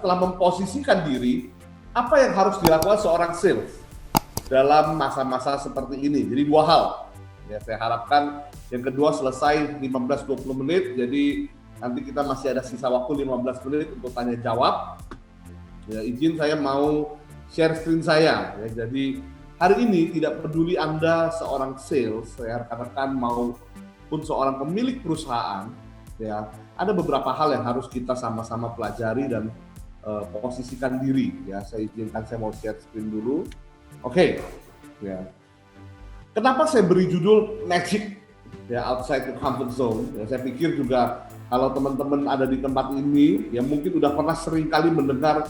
telah memposisikan diri apa yang harus dilakukan seorang sales dalam masa-masa seperti ini. Jadi 2 hal. Ya, saya harapkan yang kedua selesai 15-20 menit, jadi nanti kita masih ada sisa waktu 15 menit untuk tanya jawab. Ya, izin saya mau share screen saya. Ya, jadi hari ini tidak peduli Anda seorang sales, rekan-rekan maupun seorang pemilik perusahaan, ya, ada beberapa hal yang harus kita sama-sama pelajari dan posisikan diri. Ya, saya izinkan saya mau share screen dulu. Oke. Ya. Kenapa saya beri judul Magic, ya, outside the comfort zone? Ya, saya pikir juga kalau teman-teman ada di tempat ini, ya mungkin udah pernah sering kali mendengar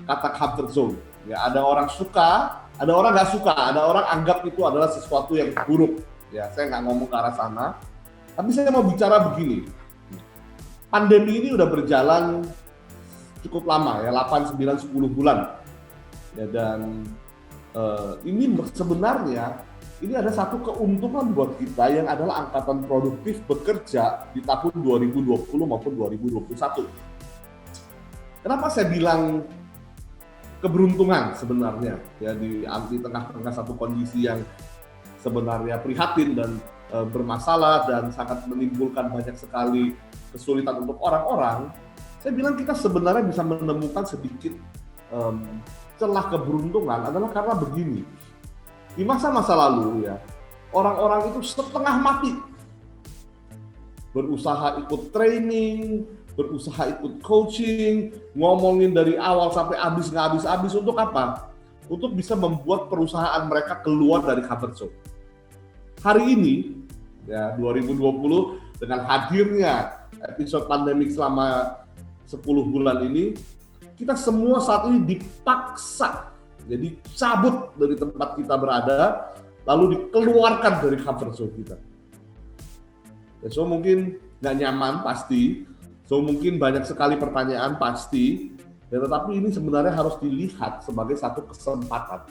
kata comfort zone. Ya, ada orang suka, ada orang nggak suka, ada orang anggap itu adalah sesuatu yang buruk. Ya, saya nggak ngomong ke arah sana, tapi saya mau bicara begini. Pandemi ini udah berjalan cukup lama, ya, 8, 9, 10 bulan. Ya, dan ini sebenarnya ini ada satu keuntungan buat kita yang adalah angkatan produktif bekerja di tahun 2020 maupun 2021. Kenapa saya bilang keberuntungan sebenarnya, ya, di tengah-tengah satu kondisi yang sebenarnya prihatin dan bermasalah dan sangat menimbulkan banyak sekali kesulitan untuk orang-orang. Saya bilang kita sebenarnya bisa menemukan sedikit celah keberuntungan adalah karena begini. Di masa-masa lalu, ya, orang-orang itu setengah mati berusaha ikut training, berusaha ikut coaching, ngomongin dari awal sampai habis nggak habis-habis untuk apa? Untuk bisa membuat perusahaan mereka keluar dari comfort zone. Hari ini, ya, 2020 dengan hadirnya episode pandemik selama 10 bulan ini, kita semua saat ini dipaksa, jadi cabut dari tempat kita berada, lalu dikeluarkan dari comfort zone kita. Ya, so mungkin nggak nyaman pasti, so mungkin banyak sekali pertanyaan pasti, ya, tetapi ini sebenarnya harus dilihat sebagai satu kesempatan.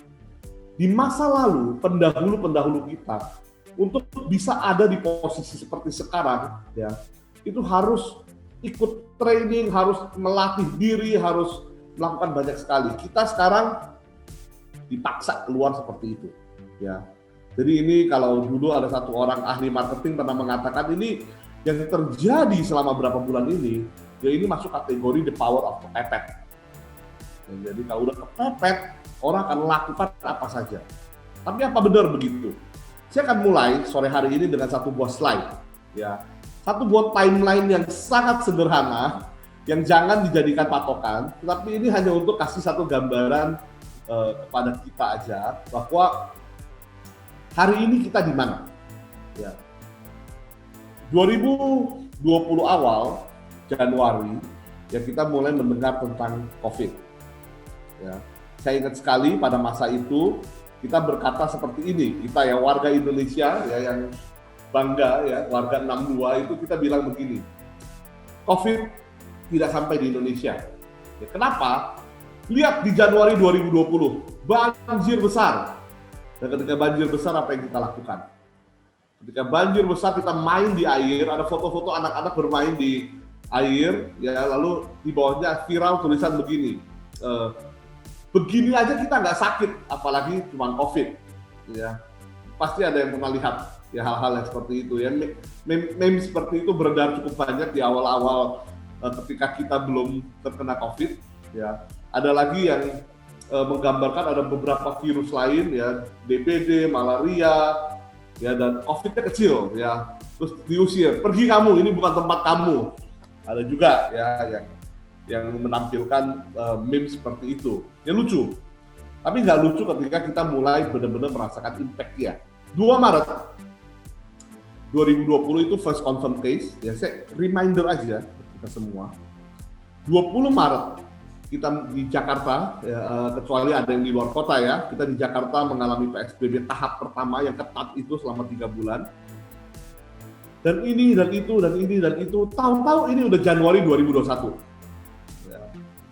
Di masa lalu, pendahulu-pendahulu kita, untuk bisa ada di posisi seperti sekarang, ya, itu harus ikut training, harus melatih diri, harus melakukan banyak sekali. Kita sekarang dipaksa keluar seperti itu, ya. Jadi ini kalau dulu ada satu orang ahli marketing pernah mengatakan ini yang terjadi selama berapa bulan ini, ya ini masuk kategori the power of kepepet. Ya, jadi kalau udah kepepet, orang akan lakukan apa saja. Tapi apa benar begitu? Saya akan mulai sore hari ini dengan satu buah slide, ya. Satu buat timeline yang sangat sederhana, yang jangan dijadikan patokan, tetapi ini hanya untuk kasih satu gambaran kepada kita aja, bahwa hari ini kita di mana. Ya. 2020 awal, Januari, ya kita mulai mendengar tentang COVID. Ya. Saya ingat sekali pada masa itu, kita berkata seperti ini, kita ya warga Indonesia, ya, yang bangga, ya, warga 62 itu kita bilang begini, COVID tidak sampai di Indonesia. Ya, kenapa? Lihat di Januari 2020, banjir besar. Dan ketika banjir besar, apa yang kita lakukan? Ketika banjir besar, kita main di air, ada foto-foto anak-anak bermain di air, ya, lalu di bawahnya viral tulisan begini, begini aja kita nggak sakit, apalagi cuma COVID. Ya. Pasti ada yang pernah lihat, ya, hal-hal yang seperti itu, ya. Meme seperti itu beredar cukup banyak di awal-awal ketika kita belum terkena COVID, ya. Ada lagi yang menggambarkan ada beberapa virus lain, ya, DBD, malaria, ya, dan COVID-nya kecil, ya. Terus diusir, pergi kamu, ini bukan tempat kamu. Ada juga, ya, yang menampilkan meme seperti itu. Ya lucu, tapi nggak lucu ketika kita mulai benar-benar merasakan impact-nya. 2 Maret 2020 itu first confirmed case, ya, saya reminder aja kita semua. 20 Maret kita di Jakarta, ya, kecuali ada yang di luar kota, ya, kita di Jakarta mengalami PSBB tahap pertama yang ketat itu selama 3 bulan. Dan ini dan itu dan ini dan itu, tahu-tahu ini udah Januari 2021. Ya.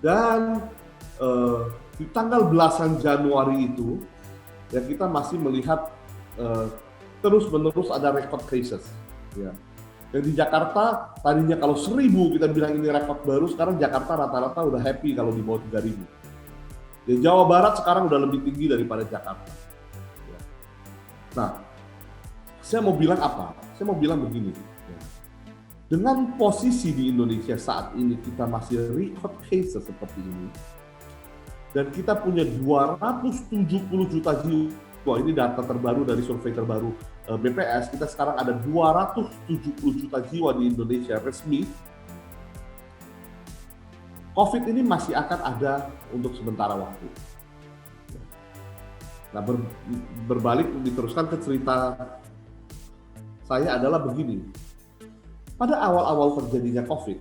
Dan di tanggal belasan Januari itu, ya, kita masih melihat terus-menerus ada record cases, ya. Dan di Jakarta, tadinya kalau 1.000 kita bilang ini rekor baru, sekarang Jakarta rata-rata udah happy kalau di bawah 3.000. Di Jawa Barat sekarang udah lebih tinggi daripada Jakarta. Nah, saya mau bilang apa? Saya mau bilang begini. Dengan posisi di Indonesia saat ini kita masih record cases seperti ini, dan kita punya 270 juta jiwa, ini data terbaru dari survei terbaru BPS, kita sekarang ada 270 juta jiwa di Indonesia resmi. COVID ini masih akan ada untuk sementara waktu. Nah, berbalik diteruskan ke cerita saya adalah begini. Pada awal-awal terjadinya COVID,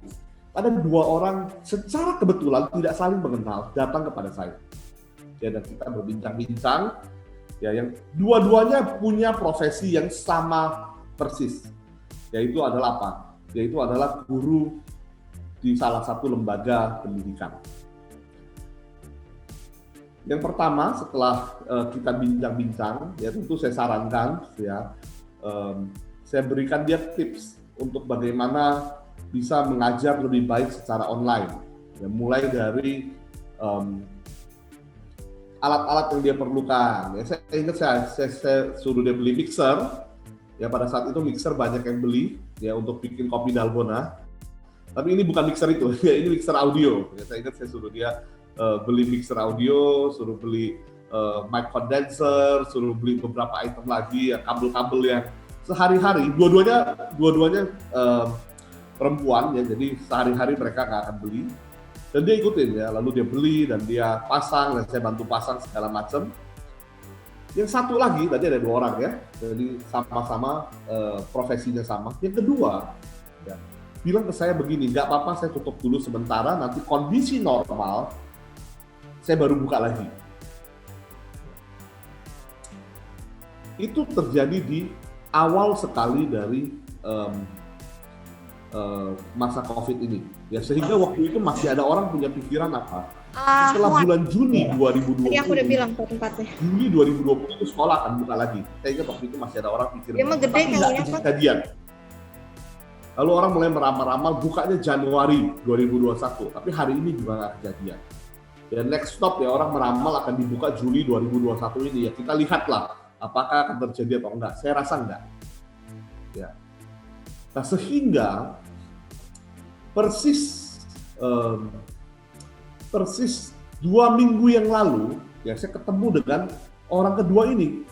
ada 2 orang secara kebetulan tidak saling mengenal datang kepada saya. Ya, dan kita berbincang-bincang. Ya, yang dua-duanya punya profesi yang sama persis. Yaitu adalah apa? Yaitu adalah guru di salah satu lembaga pendidikan. Yang pertama, setelah kita bincang-bincang, ya tentu saya sarankan, ya saya berikan dia tips untuk bagaimana bisa mengajar lebih baik secara online. Ya, mulai dari alat-alat yang dia perlukan. Ya, saya ingat saya suruh dia beli mixer. Ya, pada saat itu mixer banyak yang beli ya untuk bikin kopi dalgona. Tapi ini bukan mixer itu, ya ini mixer audio. Ya, saya ingat saya suruh dia beli mixer audio, suruh beli mic condenser, suruh beli beberapa item lagi, ya, kabel-kabel yang sehari-hari, dua-duanya perempuan ya, jadi sehari-hari mereka nggak akan beli, dan dia ikutin ya, lalu dia beli dan dia pasang, dan saya bantu pasang segala macam. Yang satu lagi, tadi ada 2 orang ya, jadi sama-sama profesinya sama. Yang kedua, ya, bilang ke saya begini, nggak apa-apa saya tutup dulu sementara, nanti kondisi normal, saya baru buka lagi. Itu terjadi di awal sekali dari masa COVID ini. Ya, sehingga waktu itu masih ada orang punya pikiran apa? Setelah bulan Juni 2020, aku udah bilang ke tempatnya. Juli 2020 itu sekolah akan buka lagi. Saya ingat waktu itu masih ada orang pikir. Dia mah gede kali ya, Pak. Kejadian. Lalu orang mulai meramal-ramal bukanya Januari 2021, tapi hari ini juga nggak kejadian. Dan next stop ya orang meramal akan dibuka Juli 2021 ini. Ya kita lihatlah apakah akan terjadi atau enggak. Saya rasa enggak. Ya. Nah, sehingga persis 2 minggu yang lalu ya saya ketemu dengan orang kedua ini.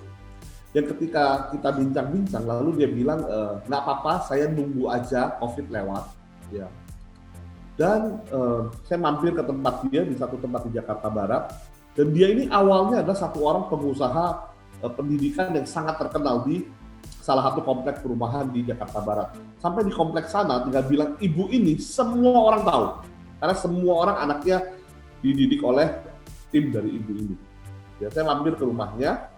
Yang ketika kita bincang-bincang lalu dia bilang nggak apa-apa, saya nunggu aja COVID lewat. Ya. Dan saya mampir ke tempat dia di satu tempat di Jakarta Barat, dan dia ini awalnya adalah satu orang pengusaha pendidikan yang sangat terkenal di salah satu kompleks perumahan di Jakarta Barat. Sampai di kompleks sana tinggal bilang ibu ini semua orang tahu, karena semua orang anaknya dididik oleh tim dari ibu ini. Ya, saya mampir ke rumahnya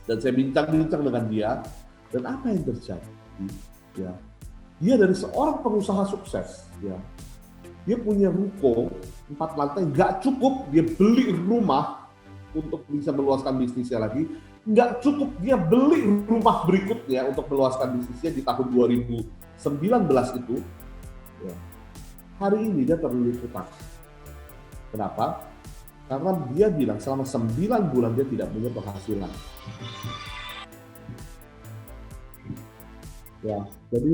dan saya bincang-bincang dengan dia, dan apa yang terjadi? Ya, dia dari seorang pengusaha sukses, ya. Dia punya ruko 4 lantai, nggak cukup dia beli rumah untuk bisa meluaskan bisnisnya lagi, nggak cukup dia beli rumah berikutnya untuk meluaskan bisnisnya di tahun 2019 itu. Ya. Hari ini dia terlilit utang. Kenapa? Karena dia bilang selama 9 bulan dia tidak punya penghasilan. Ya, jadi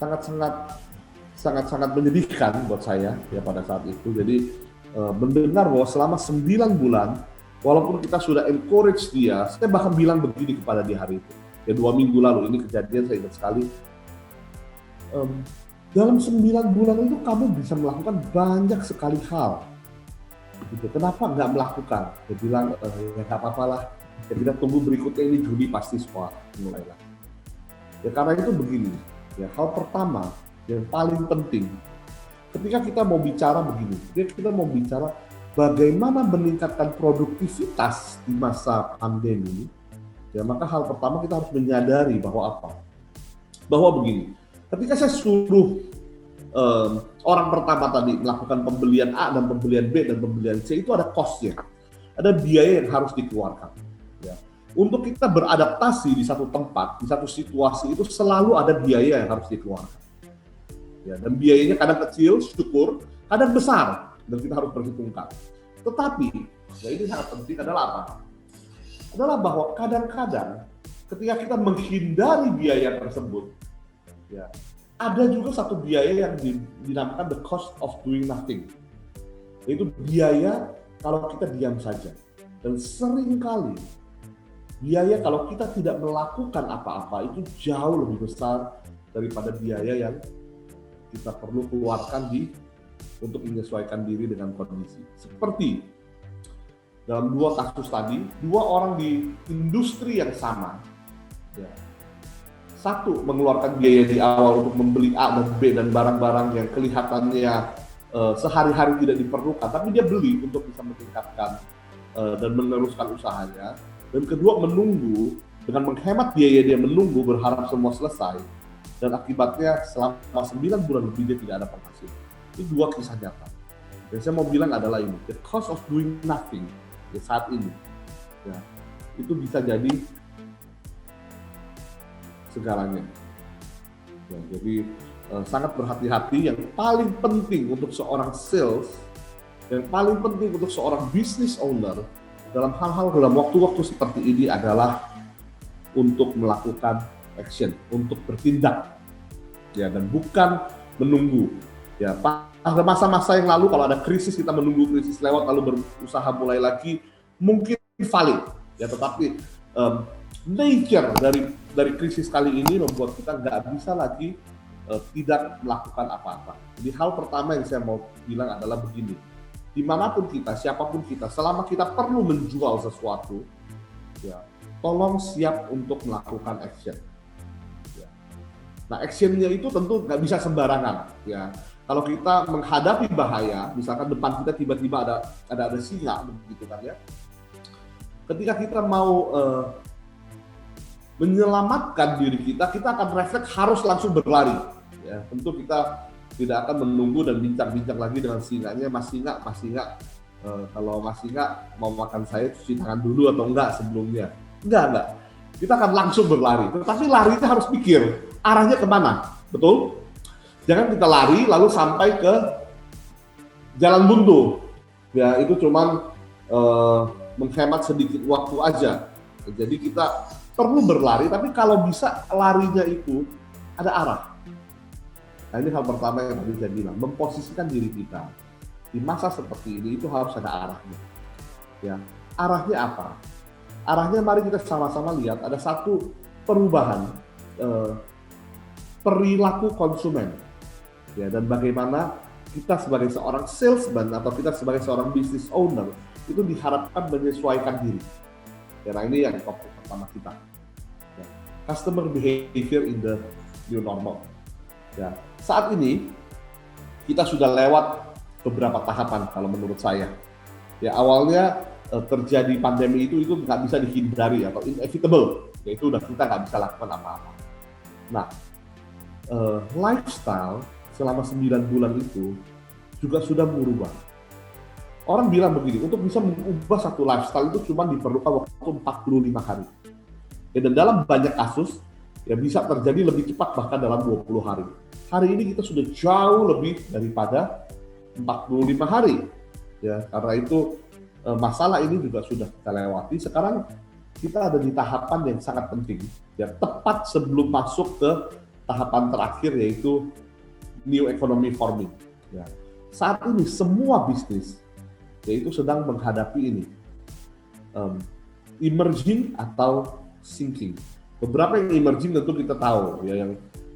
sangat menyedihkan buat saya ya pada saat itu. Jadi mendengar bahwa selama 9 bulan, walaupun kita sudah encourage dia, saya bahkan bilang begini kepada dia hari itu. Ya 2 minggu lalu ini kejadian saya ingat sekali. Dalam 9 bulan itu kamu bisa melakukan banyak sekali hal. Gitu. Kenapa nggak melakukan? Dia bilang ya nggak apa-apa lah. Ya, kita tunggu berikutnya, ini Juli pasti sekolah mulailah. Ya karena itu begini. Ya hal pertama yang paling penting, ketika kita mau bicara begini, kita mau bicara bagaimana meningkatkan produktivitas di masa pandemi, ya maka hal pertama kita harus menyadari bahwa apa? Bahwa begini, ketika saya suruh orang pertama tadi melakukan pembelian A dan pembelian B dan pembelian C, itu ada cost-nya, ada biaya yang harus dikeluarkan. Ya. untuk kita beradaptasi di satu tempat, di satu situasi itu selalu ada biaya yang harus dikeluarkan. Ya, dan biayanya kadang kecil, syukur, kadang besar, dan kita harus perhitungkan. Tetapi, ya ini sangat penting adalah apa? Adalah bahwa kadang-kadang ketika kita menghindari biaya tersebut, ya, ada juga satu biaya yang dinamakan the cost of doing nothing. Yaitu biaya kalau kita diam saja. Dan seringkali biaya kalau kita tidak melakukan apa-apa itu jauh lebih besar daripada biaya yang kita perlu keluarkan untuk menyesuaikan diri dengan kondisi. Seperti dalam 2 kasus tadi, 2 orang di industri yang sama, ya, satu mengeluarkan biaya di awal untuk membeli A dan B dan barang-barang yang kelihatannya sehari-hari tidak diperlukan, tapi dia beli untuk bisa meningkatkan dan meneruskan usahanya. Dan kedua menunggu, dengan menghemat biaya dia menunggu, berharap semua selesai. Dan akibatnya selama 9 bulan lebih dia tidak ada penghasilan. Itu 2 kisah nyata. Dan saya mau bilang adalah ini, the cost of doing nothing ya, saat ini, ya, itu bisa jadi segalanya. Ya, jadi sangat berhati-hati. Yang paling penting untuk seorang sales, yang paling penting untuk seorang business owner dalam hal-hal dalam waktu-waktu seperti ini adalah untuk melakukan action, untuk bertindak, ya, dan bukan menunggu. Ya, pada masa-masa yang lalu kalau ada krisis kita menunggu krisis lewat lalu berusaha mulai lagi mungkin valid, ya, tetapi nature dari krisis kali ini membuat kita nggak bisa lagi tidak melakukan apa-apa. Jadi hal pertama yang saya mau bilang adalah begini, dimanapun kita, siapapun kita, selama kita perlu menjual sesuatu, ya, tolong siap untuk melakukan action. Ya. Nah, actionnya itu tentu nggak bisa sembarangan. Ya. Kalau kita menghadapi bahaya, misalkan depan kita tiba-tiba ada singa, begitu kan ya. Ketika kita mau menyelamatkan diri kita akan refleks harus langsung berlari. Ya, tentu kita tidak akan menunggu dan bincang-bincang lagi dengan singanya, Mas Singa, kalau Mas Singa mau makan saya cuci tangan dulu atau enggak sebelumnya. Enggak. Kita akan langsung berlari. Tetapi larinya harus pikir, arahnya kemana, betul? Jangan kita lari lalu sampai ke jalan buntu. Ya, itu cuman menghemat sedikit waktu aja. Jadi kita perlu berlari, tapi kalau bisa larinya itu ada arah. Nah, ini hal pertama yang tadi saya bilang, memposisikan diri kita di masa seperti ini itu harus ada arahnya. Ya, arahnya apa? Arahnya mari kita sama-sama lihat ada satu perubahan perilaku konsumen. Ya, dan bagaimana kita sebagai seorang salesman atau kita sebagai seorang business owner itu diharapkan menyesuaikan diri. Ya, nah ini yang topik pertama kita. Ya, customer behavior in the new normal. Ya, saat ini kita sudah lewat beberapa tahapan kalau menurut saya. Ya, awalnya terjadi pandemi itu nggak bisa dihindari atau inevitable, yaitu udah kita nggak bisa lakukan apa-apa. Nah, lifestyle selama 9 bulan itu juga sudah berubah. Orang bilang begini, untuk bisa mengubah satu lifestyle itu cuma diperlukan waktu 45 hari. Ya, dan dalam banyak kasus ya bisa terjadi lebih cepat bahkan dalam 20 hari. Hari ini kita sudah jauh lebih daripada 45 hari. Ya, karena itu masalah ini juga sudah kita lewati. Sekarang kita ada di tahapan yang sangat penting. Ya, tepat sebelum masuk ke tahapan terakhir yaitu new economy forming. Ya. Saat ini semua bisnis yaitu sedang menghadapi ini emerging atau sinking. Beberapa yang emerging tentu kita tahu ya,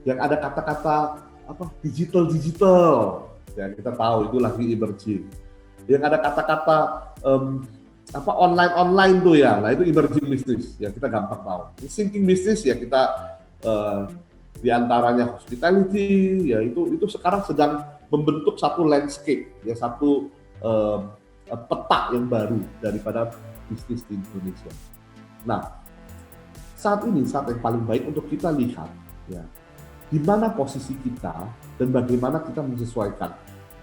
yang ada kata-kata apa digital ya kita tahu itu lagi emerging. Yang ada kata-kata apa online tuh ya, nah itu emerging business ya kita gampang tahu. Sinking business ya kita diantaranya hospitality ya itu sekarang sedang membentuk satu landscape ya satu peta yang baru daripada bisnis di Indonesia. Nah, saat ini saat yang paling baik untuk kita lihat ya di mana posisi kita dan bagaimana kita menyesuaikan.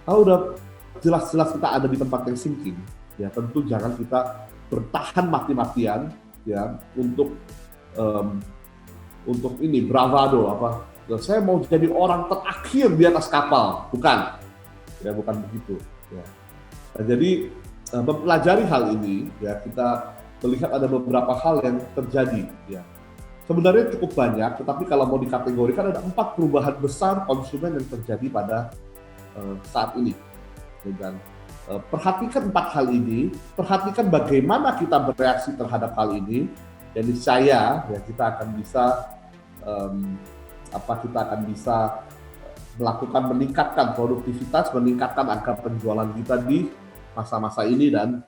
Kalau udah jelas-jelas kita ada di tempat yang sinking, ya tentu jangan kita bertahan mati-matian ya untuk ini bravado apa. Saya mau jadi orang terakhir di atas kapal, bukan begitu. Ya. Nah, jadi mempelajari hal ini, ya kita melihat ada beberapa hal yang terjadi. Ya. Sebenarnya cukup banyak, tetapi kalau mau dikategorikan ada 4 perubahan besar konsumen yang terjadi pada saat ini. Dan perhatikan 4 hal ini, perhatikan bagaimana kita bereaksi terhadap hal ini. Jadi saya, ya kita akan bisa melakukan meningkatkan produktivitas, meningkatkan angka penjualan kita di masa-masa ini dan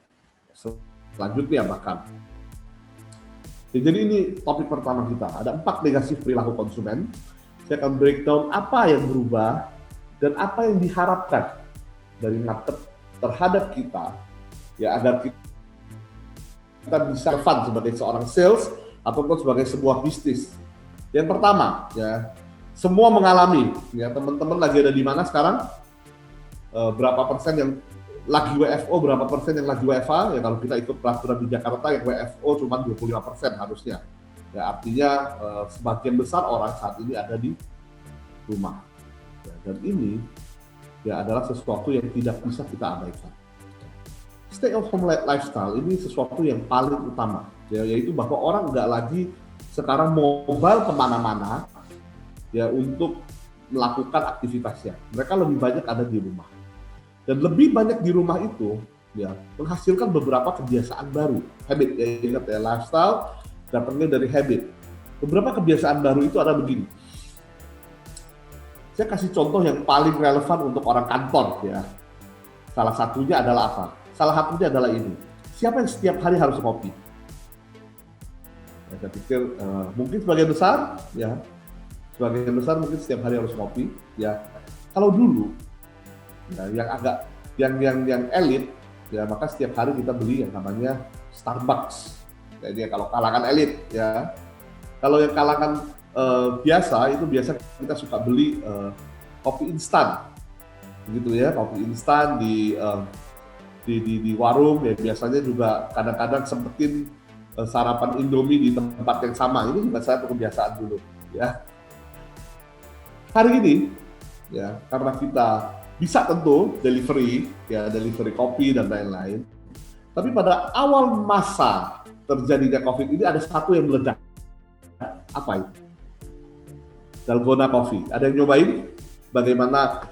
selanjutnya bahkan. Ya, jadi ini topik pertama kita, ada 4 negatif perilaku konsumen. Saya akan breakdown apa yang berubah dan apa yang diharapkan dari market terhadap kita, ya agar kita bisa relevan sebagai seorang sales ataupun sebagai sebuah bisnis. Yang pertama, ya semua mengalami, ya teman-teman lagi ada di mana sekarang? Berapa persen yang lagi WFO, berapa persen yang lagi WFA? Ya kalau kita ikut peraturan di Jakarta yang WFO cuma 25% harusnya. Ya artinya sebagian besar orang saat ini ada di rumah. Ya, dan ini ya adalah sesuatu yang tidak bisa kita abaikan. Stay at home lifestyle ini sesuatu yang paling utama, ya, yaitu bahwa orang nggak lagi sekarang mobile kemana-mana ya untuk melakukan aktivitasnya. Mereka lebih banyak ada di rumah. Dan lebih banyak di rumah itu ya menghasilkan beberapa kebiasaan baru, habit, ya ingat ya, lifestyle datangnya dari habit. Beberapa kebiasaan baru itu ada begini. Saya kasih contoh yang paling relevan untuk orang kantor ya. Salah satunya adalah apa? Salah satunya adalah ini. Siapa yang setiap hari harus kopi? Ya, saya pikir mungkin sebagian besar ya. Sebagian besar mungkin setiap hari harus kopi ya. Kalau dulu ya, yang elit ya maka setiap hari kita beli yang namanya Starbucks. Jadi kalau kalangan elit ya. Kalau yang kalangan biasa kita suka beli kopi instan, begitu ya, kopi instan di warung ya, biasanya juga kadang-kadang sempetin sarapan Indomie di tempat yang sama. Ini juga saya kebiasaan dulu ya. Hari ini ya karena kita bisa tentu delivery kopi dan lain-lain, tapi pada awal masa terjadinya COVID ini ada satu yang meledak. Apa itu? Dalgona Coffee. Ada yang nyobain bagaimana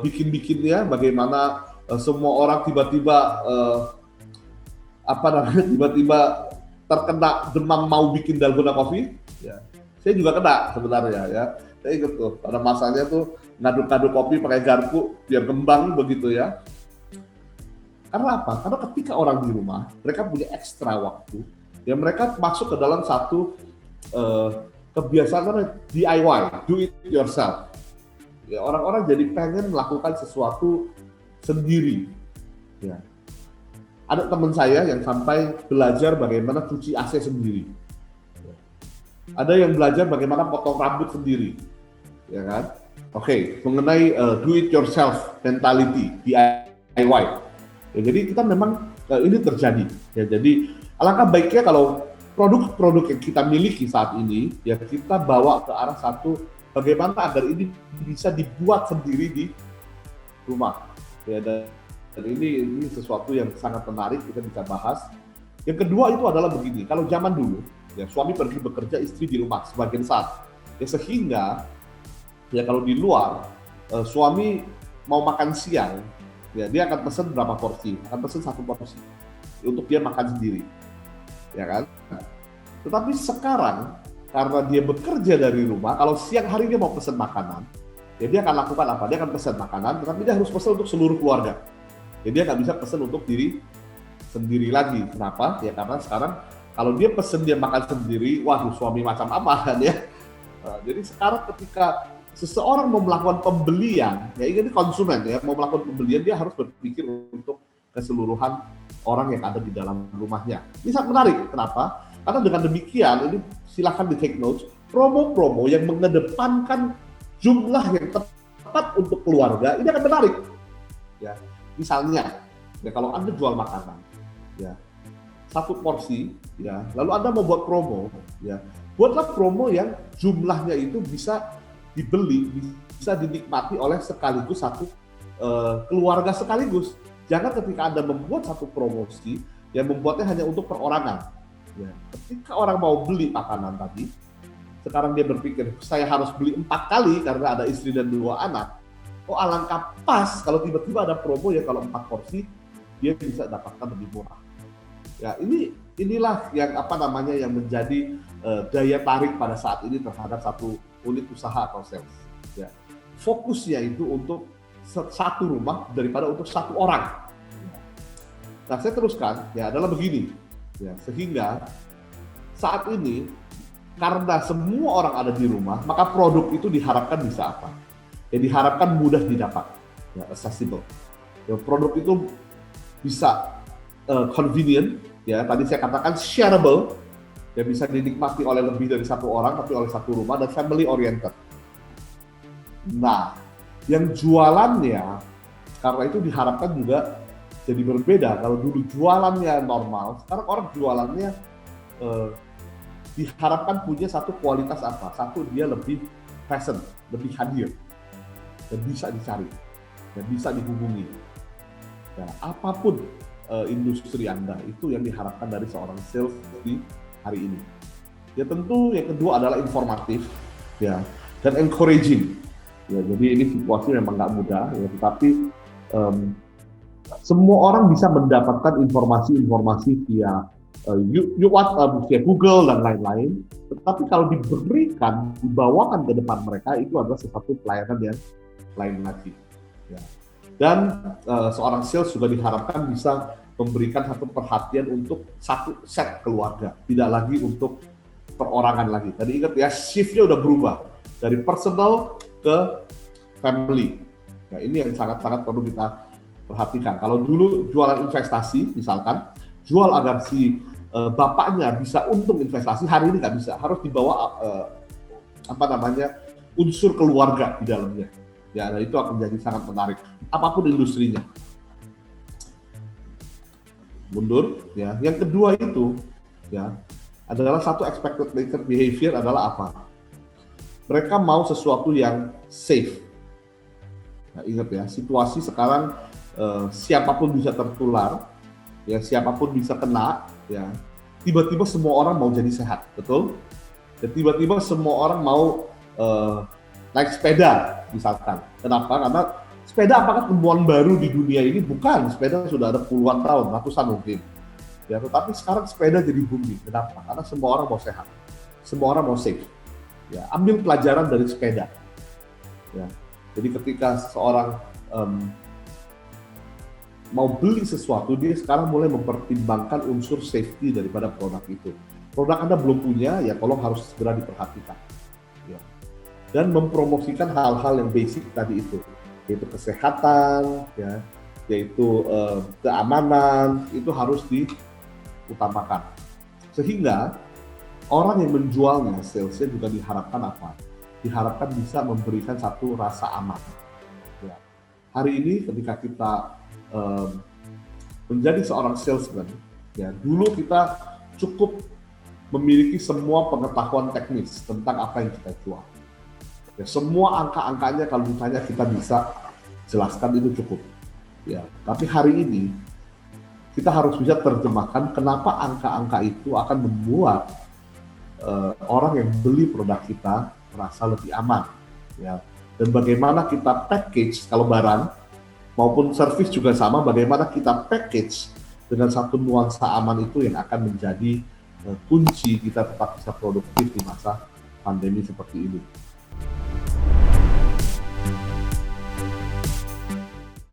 bikin-bikinnya, bagaimana semua orang tiba-tiba tiba-tiba terkena demam mau bikin Dalgona Coffee? Ya. Saya juga kena sebenarnya ya. Saya ingat tuh pada masanya tuh ngaduk-ngaduk kopi pakai garpu biar kembang begitu ya. Karena apa? Karena ketika orang di rumah, mereka punya ekstra waktu, ya mereka masuk ke dalam satu kebiasaan DIY, do it yourself. Ya, orang-orang jadi pengen melakukan sesuatu sendiri. Ya. Ada teman saya yang sampai belajar bagaimana cuci AC sendiri. Ya. Ada yang belajar bagaimana potong rambut sendiri, ya kan? Oke, mengenai do it yourself mentality, DIY. Ya, jadi kita memang ini terjadi. Ya, jadi alangkah baiknya kalau produk-produk yang kita miliki saat ini, ya kita bawa ke arah satu, bagaimana agar ini bisa dibuat sendiri di rumah. Ya, dan ini sesuatu yang sangat menarik, kita bisa bahas. Yang kedua itu adalah begini, kalau zaman dulu, ya suami pergi bekerja, istri di rumah sebagian saat. Ya sehingga, ya kalau di luar, suami mau makan siang, ya dia akan pesan berapa porsi, akan pesan 1 porsi untuk dia makan sendiri. Ya kan? Tetapi sekarang karena dia bekerja dari rumah, kalau siang hari dia mau pesan makanan, ya dia akan lakukan apa? Dia akan pesan makanan, tetapi dia harus pesan untuk seluruh keluarga. Jadi dia nggak bisa pesan untuk diri sendiri lagi. Kenapa? Ya karena sekarang kalau dia pesan dia makan sendiri, waduh suami macam apa kan ya? Nah, jadi sekarang ketika seseorang mau melakukan pembelian, ya ini konsumen ya mau melakukan pembelian, dia harus berpikir untuk keseluruhan orang yang ada di dalam rumahnya. Ini sangat menarik. Kenapa? Karena dengan demikian, ini silakan di take notes, promo-promo yang mengedepankan jumlah yang tepat untuk keluarga, ini akan menarik. Ya, misalnya, ya kalau Anda jual makanan, ya satu porsi, ya, lalu Anda mau buat promo, ya, buatlah promo yang jumlahnya itu bisa dibeli, bisa dinikmati oleh sekaligus satu keluarga sekaligus. Jangan ketika Anda membuat satu promosi, yang membuatnya hanya untuk perorangan. Ya, ketika orang mau beli makanan tadi, sekarang dia berpikir, saya harus beli 4 kali karena ada istri dan 2 anak. Oh, alangkah pas kalau tiba-tiba ada promo ya kalau 4 porsi, dia bisa dapatkan lebih murah. Ya, inilah yang yang menjadi daya tarik pada saat ini terhadap satu unit usaha atau sales. Ya. Fokusnya itu untuk satu rumah daripada untuk satu orang. Nah, saya teruskan ya adalah begini. Ya, sehingga saat ini karena semua orang ada di rumah, maka produk itu diharapkan bisa apa? Ya, diharapkan mudah didapat, ya, accessible. Ya, produk itu bisa convenient, ya tadi saya katakan shareable, ya bisa dinikmati oleh lebih dari satu orang, tapi oleh satu rumah, dan family oriented. Nah, yang jualannya karena itu diharapkan juga jadi berbeda. Kalau dulu jualannya normal, sekarang orang jualannya diharapkan punya satu kualitas apa? Satu, dia lebih present, lebih hadir, dan bisa dicari, dan bisa dihubungi. Nah, apapun industri Anda, itu yang diharapkan dari seorang sales di hari ini. Ya tentu yang kedua adalah informatif, ya, dan encouraging. Ya, jadi ini situasi memang nggak mudah, ya, tetapi semua orang bisa mendapatkan informasi-informasi via via Google dan lain-lain. Tetapi kalau diberikan, dibawakan ke depan mereka, itu adalah sesuatu pelayanan yang lain lagi. Ya. Dan seorang sales juga diharapkan bisa memberikan satu perhatian untuk satu set keluarga, tidak lagi untuk perorangan lagi. Tadi ingat ya, shift-nya udah berubah dari personal ke family. Nah, ini yang sangat-sangat perlu kita perhatikan. Kalau dulu jualan investasi, misalkan, jual agar si bapaknya bisa untung investasi, hari ini nggak bisa. Harus dibawa unsur keluarga di dalamnya. Ya, nah itu akan menjadi sangat menarik. Apapun industrinya. Mundur, ya. Yang kedua itu, ya, adalah satu expected behavior adalah apa? Mereka mau sesuatu yang safe. Nah, ingat ya, situasi sekarang siapapun bisa tertular, ya, siapapun bisa kena, ya. Tiba-tiba semua orang mau jadi sehat, betul? Dan tiba-tiba semua orang mau naik sepeda, misalkan. Kenapa? Karena sepeda apakah temuan baru di dunia ini? Bukan, sepeda sudah ada puluhan tahun, ratusan mungkin. Ya, tetapi sekarang sepeda jadi booming. Kenapa? Karena semua orang mau sehat, semua orang mau safe. Ya, ambil pelajaran dari sepeda. Ya, jadi ketika seseorang mau beli sesuatu, dia sekarang mulai mempertimbangkan unsur safety daripada produk itu. Produk Anda belum punya, ya tolong harus segera diperhatikan. Ya. Dan mempromosikan hal-hal yang basic tadi itu, yaitu kesehatan, ya, yaitu keamanan, itu harus diutamakan. Sehingga orang yang menjualnya, salesnya juga diharapkan apa? Diharapkan bisa memberikan satu rasa aman. Ya. Hari ini ketika kita menjadi seorang salesman, ya, dulu kita cukup memiliki semua pengetahuan teknis tentang apa yang kita jual. Ya, semua angka-angkanya kalau ditanya kita bisa jelaskan, itu cukup. Ya, tapi hari ini kita harus bisa terjemahkan kenapa angka-angka itu akan membuat orang yang beli produk kita merasa lebih aman. Ya, dan bagaimana kita package kalau barang maupun service juga sama, bagaimana kita package dengan satu nuansa aman itu yang akan menjadi kunci kita tetap bisa produktif di masa pandemi seperti ini.